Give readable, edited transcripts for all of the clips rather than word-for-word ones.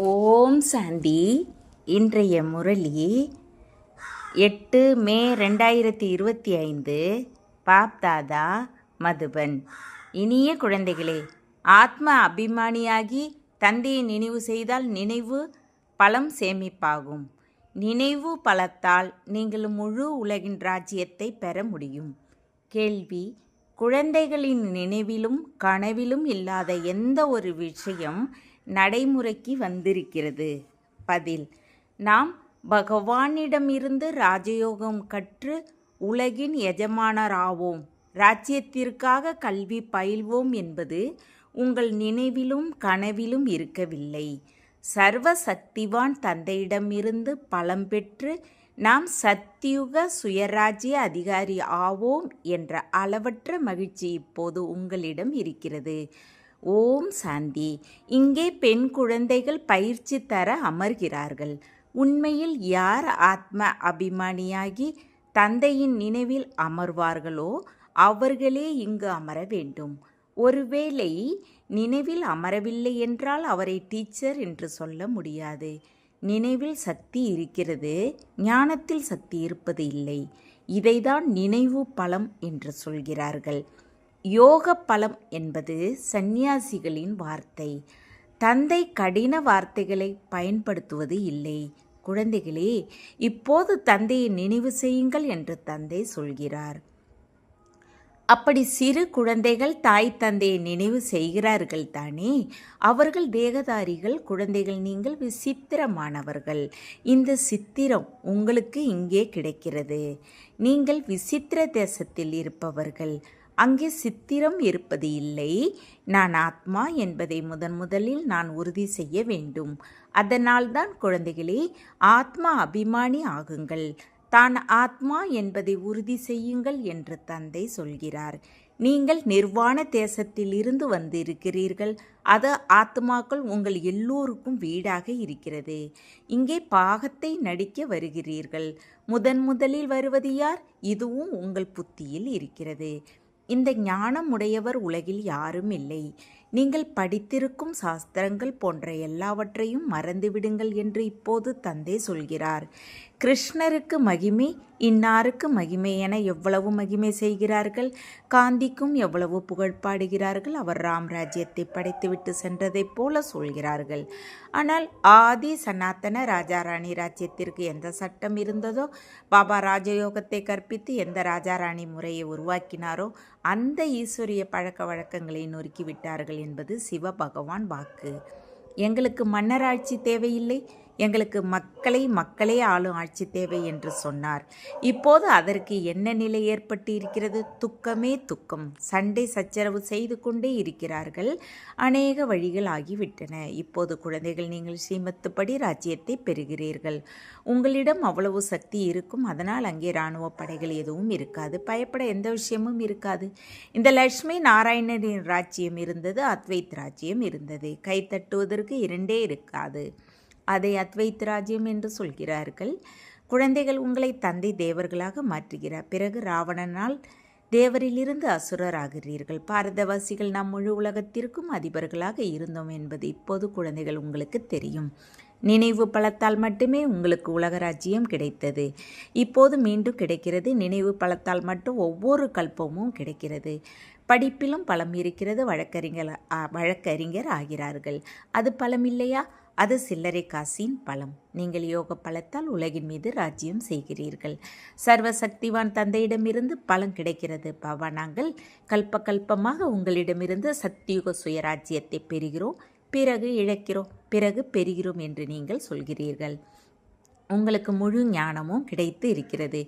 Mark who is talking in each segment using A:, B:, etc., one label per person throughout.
A: ஓம் சாந்தி. இன்றைய முரளி 8 மே 2025. பாப்தாதா, மதுபன். இனிய குழந்தைகளே, ஆத்ம அபிமானியாகி தந்தையை நினைவு செய்தால் நினைவு பலம் சேமிப்பாகும். நினைவு பலத்தால் நீங்கள் முழு உலகின் ராஜ்யத்தை பெற முடியும். கேள்வி: குழந்தைகளின் நினைவிலும் கனவிலும் இல்லாத எந்த ஒரு விஷயம் நடைமுறைக்கு வந்திருக்கிறது? பதில்: நாம் பகவானிடமிருந்து ராஜயோகம் கற்று உலகின் எஜமானராவோம், ராஜ்யத்திற்காக கல்வி பயில்வோம் என்பது உங்கள் நினைவிலும் கனவிலும் இருக்கவில்லை. சர்வ சக்திவான் தந்தையிடமிருந்து பலம் பெற்று நாம் சத்யுக சுயராஜ்ய அதிகாரி ஆவோம் என்ற அளவற்ற மகிழ்ச்சி இப்போது உங்களிடம் இருக்கிறது. ஓம் சாந்தி. இங்கே பெண் குழந்தைகள் பயிற்சி தர அமர்கிறார்கள். உண்மையில் யார் ஆத்ம அபிமானியாகி தந்தையின் நினைவில் அமர்வார்களோ அவர்களே இங்கு அமர வேண்டும். ஒருவேளை நினைவில் அமரவில்லை என்றால் அவரை டீச்சர் என்று சொல்ல முடியாது. நினைவில் சக்தி இருக்கிறது, ஞானத்தில் சக்தி இருப்பது இல்லை. இதைதான் நினைவு பலம் என்று சொல்கிறார்கள். யோக பலம் என்பது சந்நியாசிகளின் வார்த்தை. தந்தை கடின வார்த்தைகளை பயன்படுத்துவது இல்லை. குழந்தைகளே, இப்போது தந்தையை நினைவு செய்யுங்கள் என்று தந்தை சொல்கிறார். அப்படி சிறு குழந்தைகள் தாய் தந்தையை நினைவு செய்கிறார்கள் தானே? அவர்கள் தேகதாரிகள். குழந்தைகள், நீங்கள் விசித்திரமானவர்கள். இந்த சித்திரம் உங்களுக்கு இங்கே கிடைக்கிறது. நீங்கள் விசித்திர தேசத்தில் இருப்பவர்கள். அங்கே சித்திரம் இருப்பது இல்லை. நான் ஆத்மா என்பதை முதலில் நான் உறுதி செய்ய வேண்டும். அதனால்தான் குழந்தைகளே, ஆத்மா அபிமானி ஆகுங்கள். தான் ஆத்மா என்பதை உறுதி செய்யுங்கள் என்று தந்தை சொல்கிறார். நீங்கள் நிர்வாண தேசத்தில் இருந்து வந்திருக்கிறீர்கள். அது ஆத்மாக்கள் உங்கள் எல்லோருக்கும் வீடாக இருக்கிறது. இங்கே பாகத்தை நடிக்க வருகிறீர்கள். முதலில் வருவது யார்? இதுவும் உங்கள் புத்தியில் இருக்கிறது. இந்த ஞானம் உடையவர் உலகில் யாரும் இல்லை. நீங்கள் படித்திருக்கும் சாஸ்திரங்கள் போன்ற எல்லாவற்றையும் மறந்துவிடுங்கள் என்று இப்போது தந்தை சொல்கிறார். கிருஷ்ணருக்கு மகிமை, இன்னாருக்கு மகிமை என எவ்வளவு மகிமை செய்கிறார்கள். காந்திக்கும் எவ்வளவு புகழ் பாடுகிறார்கள். அவர் ராம் ராஜ்யத்தை படைத்துவிட்டு சென்றதைப் போல சொல்கிறார்கள். ஆனால் ஆதி சனாத்தன ராஜாராணி ராஜ்யத்திற்கு எந்த சட்டம் இருந்ததோ, பாபா ராஜயோகத்தை கற்பித்து எந்த ராஜாராணி முறையை உருவாக்கினாரோ அந்த ஈஸ்வரிய பழக்க வழக்கங்களை நொறுக்கிவிட்டார்கள் என்பது சிவ பகவான் வாக்கு. எங்களுக்கு மன்னராட்சி தேவையில்லை, எங்களுக்கு மக்களே ஆளும் ஆட்சி தேவை என்று சொன்னார். இப்போது அதற்கு என்ன நிலை ஏற்பட்டு இருக்கிறது? துக்கமே துக்கம். சண்டை சச்சரவு செய்து கொண்டே இருக்கிறார்கள். அநேக வழிகள் ஆகிவிட்டன. இப்போது குழந்தைகள், நீங்கள் ஸ்ரீமத்துப்படி ராஜ்யத்தை பெறுகிறீர்கள். உங்களிடம் அவ்வளவு சக்தி இருக்கும். அதனால் அங்கே இராணுவ படைகள் எதுவும் இருக்காது. பயப்பட எந்த விஷயமும் இருக்காது. இந்த லட்சுமி நாராயணரின் ராஜ்யம் இருந்தது, அத்வைத் ராஜ்யம் இருந்தது. கை தட்டுவதற்கு இரண்டே இருக்காது. அதை அத்வைத் ராஜ்யம் என்று சொல்கிறார்கள். குழந்தைகள், உங்களை தந்தை தேவர்களாக மாற்றுகிறார். பிறகு ராவணனால் தேவரிலிருந்து அசுரராகிறீர்கள். பாரதவாசிகள் நாம் முழு உலகத்திற்கும் அதிபர்களாக இருந்தோம் என்பது இப்போது குழந்தைகள் உங்களுக்கு தெரியும். நினைவு பலத்தால் மட்டுமே உங்களுக்கு உலக ராஜ்யம் கிடைத்தது. இப்போது மீண்டும் கிடைக்கிறது. நினைவு பலத்தால் மட்டும் ஒவ்வொரு கல்பமும் கிடைக்கிறது. படிப்பிலும் பலம் இருக்கிறது. வழக்கறிஞர் ஆகிறார்கள். அது பலம் இல்லையா? அது சில்லறை காசின் பலம். நீங்கள் யோக பலத்தால் உலகின் மீது ராஜ்யம் செய்கிறீர்கள். சர்வசக்திவான் தந்தையிடமிருந்து பலம் கிடைக்கிறது. பாபா, நாங்கள் கல்பமாக உங்களிடமிருந்து சத்தியுக சுயராஜ்யத்தை பெறுகிறோம், பிறகு இழக்கிறோம், பிறகு பெறுகிறோம் என்று நீங்கள் சொல்கிறீர்கள். உங்களுக்கு முழு ஞானமும் கிடைத்து இருக்கிறது.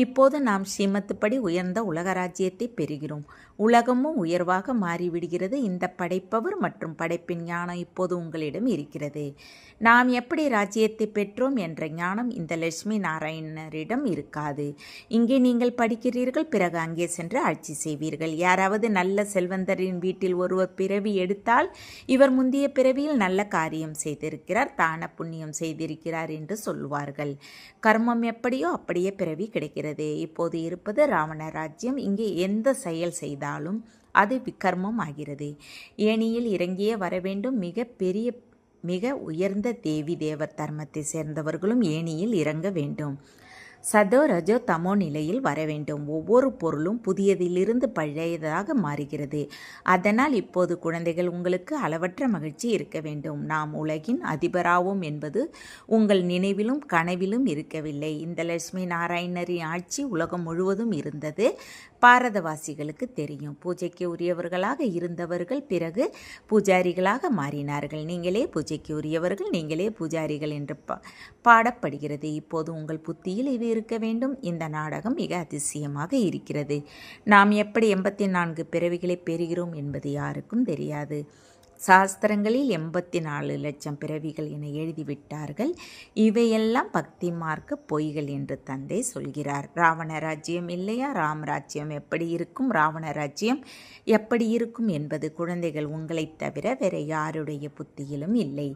A: இப்போது நாம் ஸ்ரீமத்துப்படி உயர்ந்த உலக ராஜ்யத்தை பெறுகிறோம். உலகமும் உயர்வாக மாறிவிடுகிறது. இந்த படைப்பவர் மற்றும் படைப்பின் ஞானம் இப்போது உங்களிடம் இருக்கிறது. நாம் எப்படி ராஜ்யத்தை பெற்றோம் என்ற ஞானம் இந்த லட்சுமி நாராயணரிடம் இருக்காது. இங்கே நீங்கள் படிக்கிறீர்கள், பிறகு அங்கே சென்று ஆட்சி செய்வீர்கள். யாராவது நல்ல செல்வந்தரின் வீட்டில் ஒருவர் பிறவி எடுத்தால், இவர் முந்தைய பிறவியில் நல்ல காரியம் செய்திருக்கிறார், தான புண்ணியம் செய்திருக்கிறார் என்று சொல்லுவார். கர்மம் எப்படியோ அப்படியே பிறவி கிடைக்கிறது. இப்போது இருப்பது ராவண ராஜ்யம். இங்கே எந்த செயல் செய்தாலும் அது விகர்மம் ஆகிறது. ஏணியில் இறங்கியே வர வேண்டும். மிக பெரிய மிக உயர்ந்த தேவி தேவர் தர்மத்தை சேர்ந்தவர்களும் ஏணியில் இறங்க வேண்டும். சதோ ரஜோ தமோ நிலையில் வர வேண்டும். ஒவ்வொரு பொருளும் புதியதிலிருந்து பழையதாக மாறுகிறது. அதனால் இப்போது குழந்தைகள் உங்களுக்கு அளவற்ற மகிழ்ச்சி இருக்க வேண்டும். நாம் உலகின் அதிபராவோம் என்பது உங்கள் நினைவிலும் கனவிலும் இருக்கவில்லை. இந்த லட்சுமி நாராயணரின் ஆட்சி உலகம் முழுவதும் இருந்தது. பாரதவாசிகளுக்கு தெரியும். பூஜைக்கு உரியவர்களாக இருந்தவர்கள் பிறகு பூஜாரிகளாக மாறினார்கள். நீங்களே பூஜைக்கு உரியவர்கள், நீங்களே பூஜாரிகள் என்று பாடப்படுகிறது. இப்போது உங்கள் புத்தியில் இது இருக்க வேண்டும். இந்த நாடகம் மிக அதிசயமாக இருக்கிறது. நாம் எப்படி 84 பிறவிகளை பெறுகிறோம் என்பது யாருக்கும் தெரியாது. சாஸ்திரங்களில் 84 லட்சம் பிறவிகள் என எழுதிவிட்டார்கள். இவையெல்லாம் பக்தி மார்க்க பொய்கள் என்று தந்தை சொல்கிறார். ராவண ராஜ்யம் இல்லையா? ராமராஜ்யம் எப்படி இருக்கும், ராவண ராஜ்யம் எப்படி இருக்கும் என்பது குழந்தைகள் உங்களைத் தவிர வேற யாருடைய புத்தியிலும் இல்லை.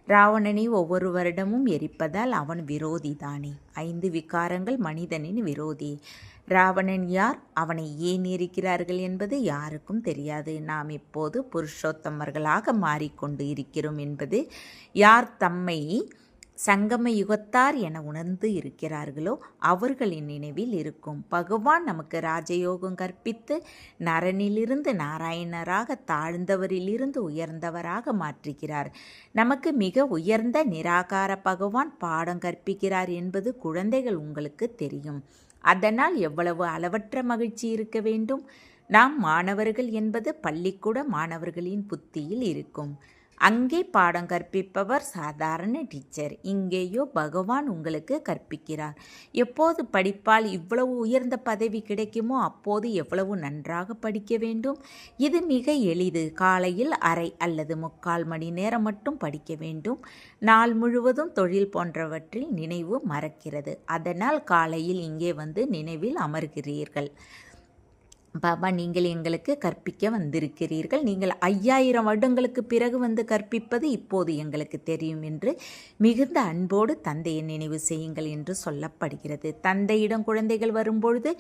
A: ராவணனை ஒவ்வொரு வருடமும் எரிப்பதால் அவன் விரோதி தானே. 5 விகாரங்கள் மனிதனின் விரோதி. ராவணன் யார், அவனை ஏன் எரிக்கிறார்கள் என்பது யாருக்கும் தெரியாது. நாம் இப்போது புருஷோத்தமர்களாக மாறிக்கொண்டு இருக்கிறோம் என்பது யார் தம்மை சங்கம யுகத்தார் என உணர்ந்து இருக்கிறார்களோ அவர்களின் நினைவில் இருக்கும். பகவான் நமக்கு ராஜயோகம் கற்பித்து நரனிலிருந்து நாராயணராக, தாழ்ந்தவரிலிருந்து உயர்ந்தவராக மாற்றுகிறார். நமக்கு மிக உயர்ந்த நிராகார பகவான் பாடம் கற்பிக்கிறார் என்பது குழந்தைகள் உங்களுக்கு தெரியும். அதனால் எவ்வளவு அளவற்ற மகிழ்ச்சி இருக்க வேண்டும். நாம் மாணவர்கள் என்பது பள்ளிக்கூட மாணவர்களின் புத்தியில் இருக்கும். அங்கே பாடம் கற்பிப்பவர் சாதாரண டீச்சர். இங்கேயோ பகவான் உங்களுக்கு கற்பிக்கிறார். எப்போது படிப்பால் இவ்வளவு உயர்ந்த பதவி கிடைக்குமோ அப்போது எவ்வளவு நன்றாக படிக்க வேண்டும். இது மிக எளிது. காலையில் அரை அல்லது 3/4 மணி நேரம் மட்டும் படிக்க வேண்டும். நாள் முழுவதும் தொழில் போன்றவற்றில் நினைவு மறக்கிறது. அதனால் காலையில் இங்கே வந்து நினைவில் அமர்கிறீர்கள். பாபா, நீங்கள் எங்களுக்கு கற்பிக்க வந்திருக்கிறீர்கள். நீங்கள் 5000 வருடங்களுக்கு பிறகு வந்து கற்பிப்பது இப்போது எங்களுக்கு தெரியும் என்று மிகுந்த அன்போடு தந்தையை நினைவு செய்யுங்கள் என்று சொல்லப்படுகிறது. தந்தையிடம் குழந்தைகள் வரும்பொழுது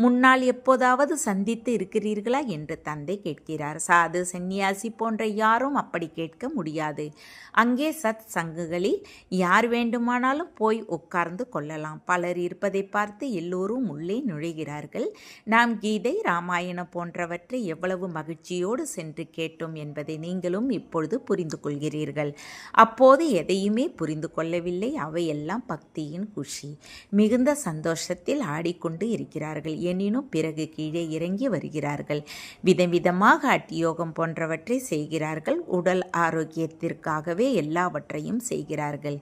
A: முன்னால் எப்போதாவது சந்தித்து இருக்கிறீர்களா என்று தந்தை கேட்கிறார். சாது, சந்நியாசி போன்ற யாரும் அப்படி கேட்க முடியாது. அங்கே சத் சங்குகளில் யார் வேண்டுமானாலும் போய் உட்கார்ந்து கொள்ளலாம். பலர் இருப்பதை பார்த்து எல்லோரும் உள்ளே நுழைகிறார்கள். நாம் கீதை, ராமாயணம் போன்றவற்றை எவ்வளவு மகிழ்ச்சியோடு சென்று கேட்டோம் என்பதை நீங்களும் இப்பொழுது புரிந்து கொள்கிறீர்கள். அப்போது எதையுமே புரிந்து கொள்ளவில்லை. அவையெல்லாம் பக்தியின் குஷி. மிகுந்த சந்தோஷத்தில் ஆடிக்கொண்டு இருக்கிறார்கள். எனினும் பிறகு கீழே இறங்கி வருகிறார்கள். விதவிதமாக அட்டியோகம் போன்றவற்றை செய்கிறார்கள். உடல் ஆரோக்கியத்திற்காகவே எல்லாவற்றையும் செய்கிறார்கள்.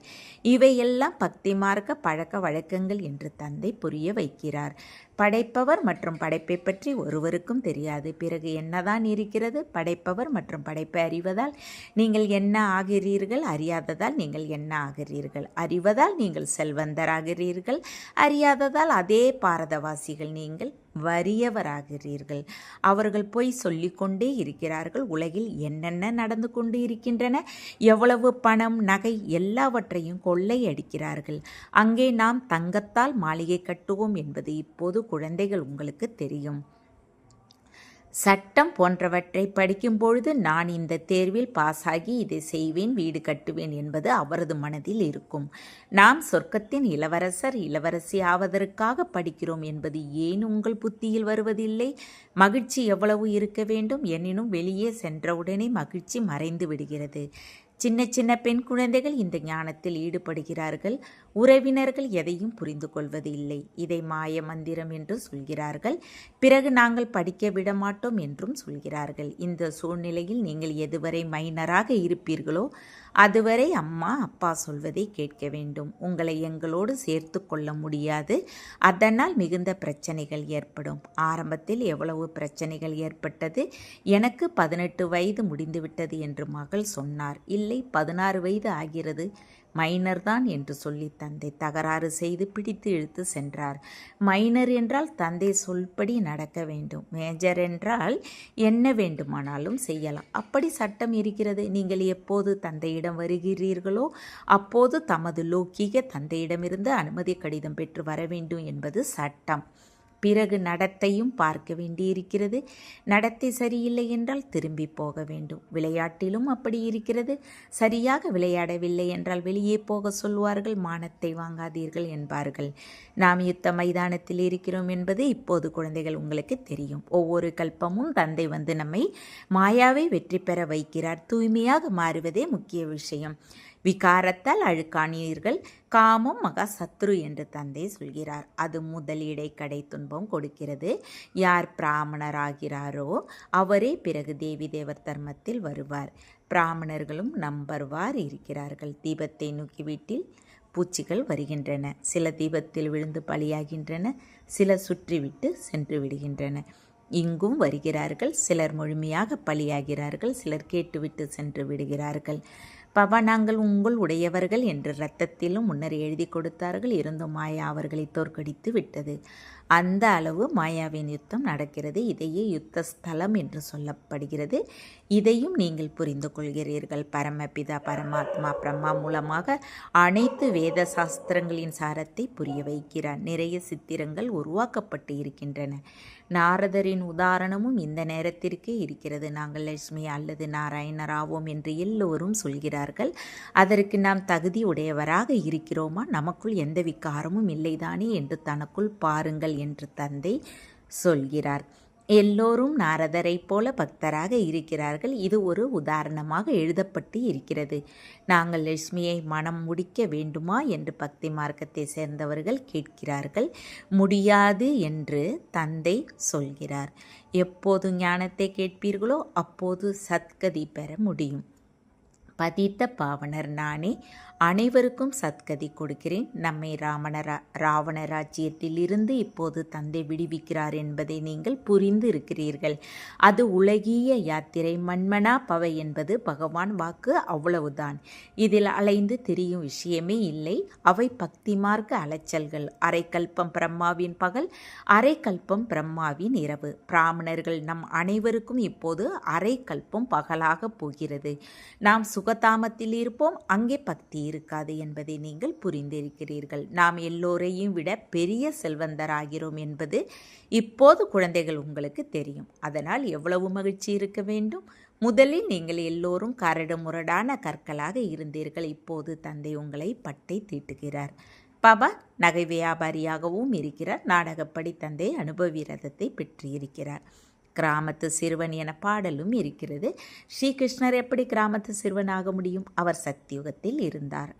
A: இவையெல்லாம் பக்தி மார்க்க பழக்க வழக்கங்கள் என்று தந்தை புரிய வைக்கிறார். படைப்பவர் மற்றும் படைப்பை பற்றி ஒருவருக்கும் தெரியாது. பிறகு என்னதான் இருக்கிறது? படைப்பவர் மற்றும் படைப்பை அறிவதால் நீங்கள் என்ன ஆகிறீர்கள்? அறியாததால் நீங்கள் என்ன ஆகிறீர்கள்? அறிவதால் நீங்கள் செல்வந்தராகிறீர்கள். அறியாததால் அதே பாரதவாசிகள் நீங்கள் வறியவராகிறீர்கள். அவர்கள் பொய் சொல்லிக்கொண்டே இருக்கிறார்கள். உலகில் என்னென்ன நடந்து கொண்டு இருக்கின்றன, எவ்வளவு பணம், நகை எல்லாவற்றையும் கொள்ளையடிக்கிறார்கள். அங்கே நாம் தங்கத்தால் மாளிகை கட்டுவோம் என்பது இப்போது குழந்தைகள் உங்களுக்கு தெரியும். சட்டம் போன்றவற்றை படிக்கும்பொழுது நான் இந்த தேர்வில் பாஸாகி இதை செய்வேன், வீடு கட்டுவேன் என்பது அவரது மனதில் இருக்கும். நாம் சொர்க்கத்தின் இளவரசர், இளவரசி ஆவதற்காக படிக்கிறோம் என்பது ஏன் உங்கள் புத்தியில் வருவதில்லை? மகிழ்ச்சி எவ்வளவு இருக்க வேண்டும். எனினும் வெளியே சென்றவுடனே மகிழ்ச்சி மறைந்து விடுகிறது. சின்ன சின்ன பெண் குழந்தைகள் இந்த ஞானத்தில் ஈடுபடுகிறார்கள். உறவினர்கள் எதையும் புரிந்து கொள்வது இல்லை. இதை மாய மந்திரம் என்று சொல்கிறார்கள். பிறகு நாங்கள் படிக்க விட மாட்டோம் என்றும் சொல்கிறார்கள். இந்த சூழ்நிலையில் நீங்கள் எதுவரை மைனராக இருப்பீர்களோ அதுவரை அம்மா அப்பா சொல்வதை கேட்க வேண்டும். உங்களை எங்களோடு சேர்த்து கொள்ள முடியாது. அதனால் மிகுந்த பிரச்சனைகள் ஏற்படும். ஆரம்பத்தில் எவ்வளவு பிரச்சனைகள் ஏற்பட்டது. எனக்கு 18 வயது முடிந்துவிட்டது என்று மகள் சொன்னார். இல்லை, 16 வயது ஆகிறது, மைனர் தான் என்று சொல்லி தந்தை தகராறு செய்து பிடித்து இழுத்து சென்றார். மைனர் என்றால் தந்தை சொல்படி நடக்க வேண்டும். மேஜர் என்றால் என்ன வேண்டுமானாலும் செய்யலாம். அப்படி சட்டம் இருக்கிறது. நீங்கள் எப்போது தந்தையிடம் வருகிறீர்களோ அப்போது தமது லௌகீக தந்தையிடமிருந்து அனுமதி கடிதம் பெற்று வர வேண்டும் என்பது சட்டம். பிறகு நடத்தையும் பார்க்க வேண்டியிருக்கிறது. நடத்தை சரியில்லை என்றால் திரும்பி போக வேண்டும். விளையாட்டிலும் அப்படி இருக்கிறது. சரியாக விளையாடவில்லை என்றால் வெளியே போக சொல்வார்கள். மானத்தை வாங்காதீர்கள் என்பார்கள். நாம் யுத்த மைதானத்தில் இருக்கிறோம் என்பது இப்போது குழந்தைகள் உங்களுக்கு தெரியும். ஒவ்வொரு கல்பமும் தந்தை வந்து நம்மை மாயாவை வெற்றி பெற வைக்கிறார். தூய்மையாக மாறுவதே முக்கிய விஷயம். விகாரத்தால் அழுக்கானீர்கள். காமம் மகா சத்ரு என்று தந்தை சொல்கிறார். அது முதலிடை கடை துன்பம் கொடுக்கிறது. யார் பிராமணராகிறாரோ அவரே பிறகு தேவி தேவர் தர்மத்தில் வருவார். பிராமணர்களும் நம்பர்வார் இருக்கிறார்கள். தீபத்தை நோக்கி வீட்டில் பூச்சிகள் வருகின்றன. சில தீபத்தில் விழுந்து பலியாகின்றன. சில சுற்றிவிட்டு சென்று விடுகின்றன. இங்கும் வருகிறார்கள். சிலர் முழுமையாக பலியாகிறார்கள். சிலர் கேட்டுவிட்டு சென்று விடுகிறார்கள். பாபா, நாங்கள் உங்கள் உடையவர்கள் என்று இரத்தத்திலும் முன்னர் எழுதி கொடுத்தார்கள். இருந்தும் மாயா அவர்களை தோற்கடித்து விட்டது. அந்த அளவு மாயாவின் யுத்தம் நடக்கிறது. இதையே யுத்த ஸ்தலம் என்று சொல்லப்படுகிறது. இதையும் நீங்கள் புரிந்து கொள்கிறீர்கள். பரமபிதா பரமாத்மா பிரம்மா மூலமாக அனைத்து வேத சாஸ்திரங்களின் சாரத்தை புரிய வைக்கிறார். நிறைய சித்திரங்கள் உருவாக்கப்பட்டு இருக்கின்றன. நாரதரின் உதாரணமும் இந்த நேரத்திற்கே இருக்கிறது. நாங்கள் லட்சுமி அல்லது நாராயணர் ஆவோம் என்று எல்லோரும் சொல்கிறார்கள். அதற்கு நாம் தகுதி உடையவராக இருக்கிறோமா? நமக்குள் எந்த விகாரமும் இல்லைதானே என்று தனக்குள் பாருங்கள் என்று தந்தை சொல்கிறார். எல்லோரும் நாரதரை போல பக்தராக இருக்கிறார்கள். இது ஒரு உதாரணமாக எழுதப்பட்டு இருக்கிறது. நாங்கள் லட்சுமியை மனம் முடிக்க வேண்டுமா என்று பக்தி மார்க்கத்தை சேர்ந்தவர்கள் கேட்கிறார்கள். முடியாது என்று தந்தை சொல்கிறார். எப்போது ஞானத்தை கேட்பீர்களோ அப்போது சத்கதி பெற முடியும். பதித்த பாவனர் நானே, அனைவருக்கும் சத்கதி கொடுக்கிறேன். நம்மை ராவண ராஜ்யத்தில் இருந்து இப்போது தந்தை விடுவிக்கிறார் என்பதை நீங்கள் புரிந்து இருக்கிறீர்கள். அது உலகிய யாத்திரை. மன்மனா பவ என்பது பகவான் வாக்கு, அவ்வளவுதான். இதில் அலைந்து திரியும் விஷயமே இல்லை. அவை பக்தி மார்க்க அலைச்சல்கள். அரைக்கல்பம் பிரம்மாவின் பகல், அரைக்கல்பம் பிரம்மாவின் இரவு. பிராமணர்கள் நம் அனைவருக்கும் இப்போது அரைக்கல்பம் பகலாக போகிறது. நாம் சுகதாமத்தில் இருப்போம். அங்கே பக்தி இருக்காது என்பதை நீங்கள் புரிந்திருக்கிறீர்கள். நாம் எல்லோரையும் விட பெரிய செல்வந்தராகிறோம் என்பது இப்போது குழந்தைகள் உங்களுக்கு தெரியும். அதனால் எவ்வளவு மகிழ்ச்சி இருக்க வேண்டும். முதலில் நீங்கள் எல்லோரும் கரடு முரடான கற்களாக இருந்தீர்கள். இப்போது தந்தை உங்களை பட்டை தீட்டுகிறார். பாபா நகை வியாபாரியாகவும் இருக்கிறார். நாடகப்படி தந்தை அனுபவி ரதத்தை பெற்றிருக்கிறார். கிராமத்து சிறுவன் என பாடலும் இருக்கிறது. ஸ்ரீகிருஷ்ணர் எப்படி கிராமத்து சிறுவனாக முடியும்? அவர் சத்தியுகத்தில் இருந்தார்.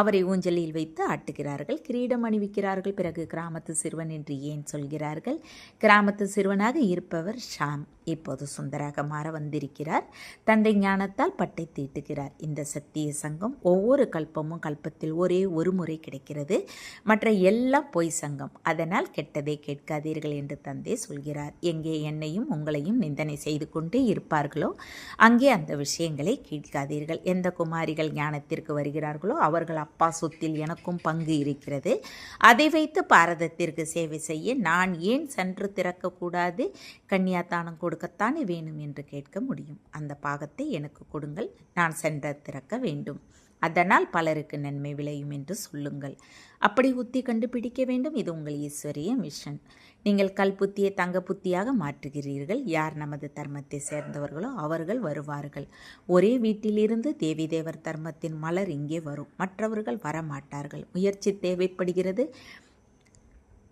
A: அவரை ஊஞ்சலில் வைத்து ஆட்டுகிறார்கள், கிரீடம் அணிவிக்கிறார்கள். பிறகு கிராமத்து சிறுவன் என்று ஏன் சொல்கிறார்கள்? கிராமத்து சிறுவனாக இருப்பவர் ஷாம் இப்போது சுந்தராக மாற வந்திருக்கிறார். தந்தை ஞானத்தால் பட்டை தீட்டுகிறார். இந்த சத்திய சங்கம் ஒவ்வொரு கல்பமும் கல்பத்தில் ஒரே ஒரு முறை கிடைக்கிறது. மற்ற எல்லாம் பொய் சங்கம். அதனால் கெட்டதை கேட்காதீர்கள் என்று தந்தை சொல்கிறார். எங்கே என்னையும் உங்களையும் நிந்தனை செய்து கொண்டே இருப்பார்களோ அங்கே அந்த விஷயங்களை கேட்காதீர்கள். எந்த குமாரிகள் ஞானத்திற்கு வருகிறார்களோ அவர்கள் அப்பா சொத்தில் எனக்கும் பங்கு இருக்கிறது. அதை வைத்து பாரதத்திற்கு சேவை செய்ய நான் ஏன் சென்று திறக்கக்கூடாது? கன்னியாதானம் கொடுக்கத்தானே வேணும் என்று கேட்க முடியும். அந்த பாகத்தை எனக்கு கொடுங்கள், நான் சென்று திறக்க வேண்டும். அதனால் பலருக்கு நன்மை விளையும் என்று சொல்லுங்கள். அப்படி உத்தி கண்டுபிடிக்க வேண்டும். இது உங்கள் ஈஸ்வரிய மிஷன். நீங்கள் கல் புத்தியை தங்க புத்தியாக மாற்றுகிறீர்கள். யார் நமது தர்மத்தை சேர்ந்தவர்களோ அவர்கள் வருவார்கள். ஒரே வீட்டிலிருந்து தேவி தேவர் தர்மத்தின் மலர் இங்கே வரும். மற்றவர்கள் வரமாட்டார்கள். முயற்சி தேவைப்படுகிறது.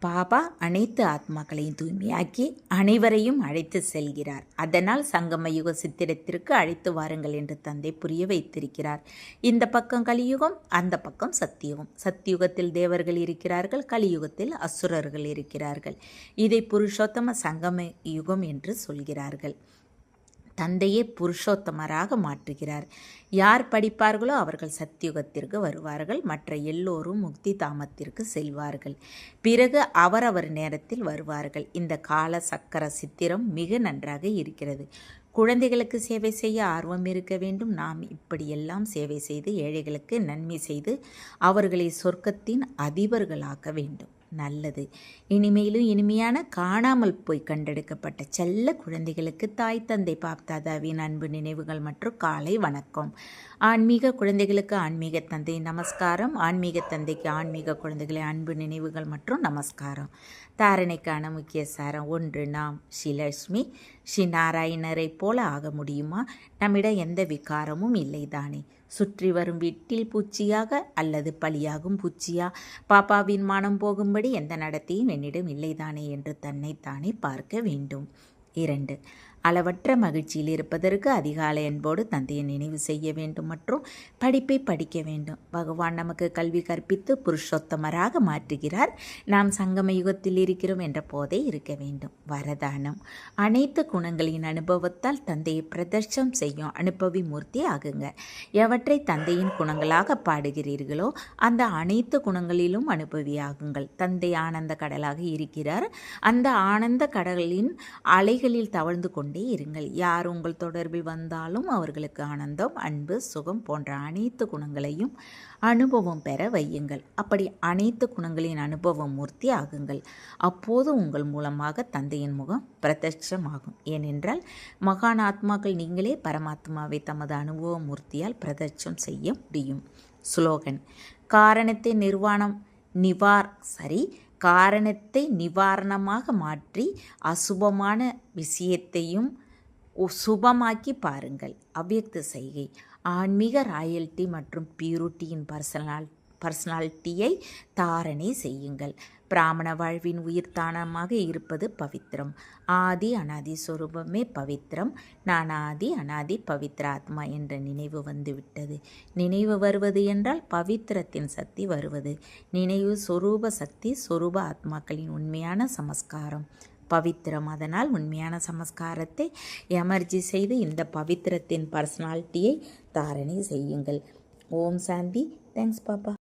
A: பாபா அனைத்து ஆத்மாக்களையும் தூய்மையாக்கி அனைவரையும் அழைத்து செல்கிறார். அதனால் சங்கம யுக சித்திரத்திற்கு அழைத்து வாருங்கள் என்று தந்தை புரிய வைத்திருக்கிறார். இந்த பக்கம் கலியுகம், அந்த பக்கம் சத்தியுகம். சத்தியுகத்தில் தேவர்கள் இருக்கிறார்கள், கலியுகத்தில் அசுரர்கள் இருக்கிறார்கள். இதை புருஷோத்தம சங்கம யுகம் என்று சொல்கிறார்கள். தந்தையே புருஷோத்தமராக மாற்றுகிறார். யார் படிப்பார்களோ அவர்கள் சத்தியுகத்திற்கு வருவார்கள். மற்ற எல்லோரும் முக்தி தாமத்திற்கு செல்வார்கள். பிறகு அவரவர் நேரத்தில் வருவார்கள். இந்த கால சக்கர சித்திரம் மிக நன்றாக இருக்கிறது. குழந்தைகளுக்கு சேவை செய்ய ஆர்வம் இருக்க வேண்டும். நாம் இப்படியெல்லாம் சேவை செய்து ஏழைகளுக்கு நன்மை செய்து அவர்களை சொர்க்கத்தின் அதிபர்களாக்க வேண்டும். நல்லது. இனிமேலும் இனிமையான காணாமல் போய் கண்டெடுக்கப்பட்ட செல்ல குழந்தைகளுக்கு தாய் தந்தை பாப்தாதாவின் அன்பு நினைவுகள் மற்றும் காலை வணக்கம். ஆன்மீக குழந்தைகளுக்கு ஆன்மீக தந்தை நமஸ்காரம். ஆன்மீக தந்தைக்கு ஆன்மீக குழந்தைகளை அன்பு நினைவுகள் மற்றும் நமஸ்காரம். தாரணைக்கான முக்கிய சாரம்: 1. நாம் ஸ்ரீலட்சுமி ஸ்ரீ நாராயணரை போல ஆக முடியுமா? நம்மிடம் எந்த விகாரமும் இல்லைதானே? சுற்றி வரும் வீட்டில் பூச்சியாக அல்லது பலியாகும் பூச்சியா? பாப்பாவின் மானம் போகும்படி எந்த நடத்தையும் என்னிடம் இல்லைதானே என்று தன்னைத்தானே பார்க்க வேண்டும். 2. அளவற்ற மகிழ்ச்சியில் இருப்பதற்கு அதிகாலை அன்போடு தந்தையை நினைவு செய்ய வேண்டும் மற்றும் படிப்பை படிக்க வேண்டும். பகவான் நமக்கு கல்வி கற்பித்து புருஷோத்தமராக மாற்றுகிறார். நாம் சங்கம யுகத்தில் இருக்கிறோம் என்ற போதே இருக்க வேண்டும். வரதானம்: அனைத்து குணங்களின் அனுபவத்தால் தந்தையை பிரதர்ஷம் செய்யும் அனுபவி மூர்த்தி ஆகுங்க. எவற்றை தந்தையின் குணங்களாக பாடுகிறீர்களோ அந்த அனைத்து குணங்களிலும் அனுபவியாகுங்கள். தந்தை ஆனந்த கடலாக இருக்கிறார். அந்த ஆனந்த கடலின் அலைகளில் தவழ்ந்து கொண்டே இருங்கள். யார் உங்கள் தொடர்பில் வந்தாலும் அவர்களுக்கு ஆனந்தம், அன்பு, சுகம் போன்ற அனைத்து குணங்களையும் அனுபவம் பெற வையுங்கள். அப்படி அனைத்து குணங்களின் அனுபவ மூர்த்தி ஆகுங்கள். அப்போது உங்கள் மூலமாக தந்தையின் முகம் பிரதட்சமாகும். ஏனென்றால் மகான் ஆத்மாக்கள் நீங்களே பரமாத்மாவை தமது அனுபவ மூர்த்தியால் பிரதட்சம் செய்ய முடியும். ஸ்லோகன்: காரணத்தை காரணத்தை நிவாரணமாக மாற்றி அசுபமான விஷயத்தையும் சுபமாக்கி பாருங்கள். அவ்யக்த செய்கை: ஆன்மீக ராயல்டி மற்றும் பியூரிட்டியின் பர்சனாலிட்டியை தாரணை செய்யுங்கள். பிராமண வாழ்வின் உயிர்த்தானமாக இருப்பது பவித்திரம். ஆதி அனாதி சொரூபமே பவித்திரம். நான் ஆதி அனாதி பவித்திர ஆத்மா என்ற நினைவு வந்துவிட்டது. நினைவு வருவது என்றால் பவித்திரத்தின் சக்தி வருவது. நினைவு சொரூப சக்தி, சொரூப ஆத்மாக்களின் உண்மையான சமஸ்காரம் பவித்திரம். அதனால் உண்மையான சமஸ்காரத்தை எமர்ஜி செய்து இந்த பவித்திரத்தின் பர்சனாலிட்டியை தாரணை செய்யுங்கள். ஓம் சாந்தி. தேங்க்ஸ் பாப்பா.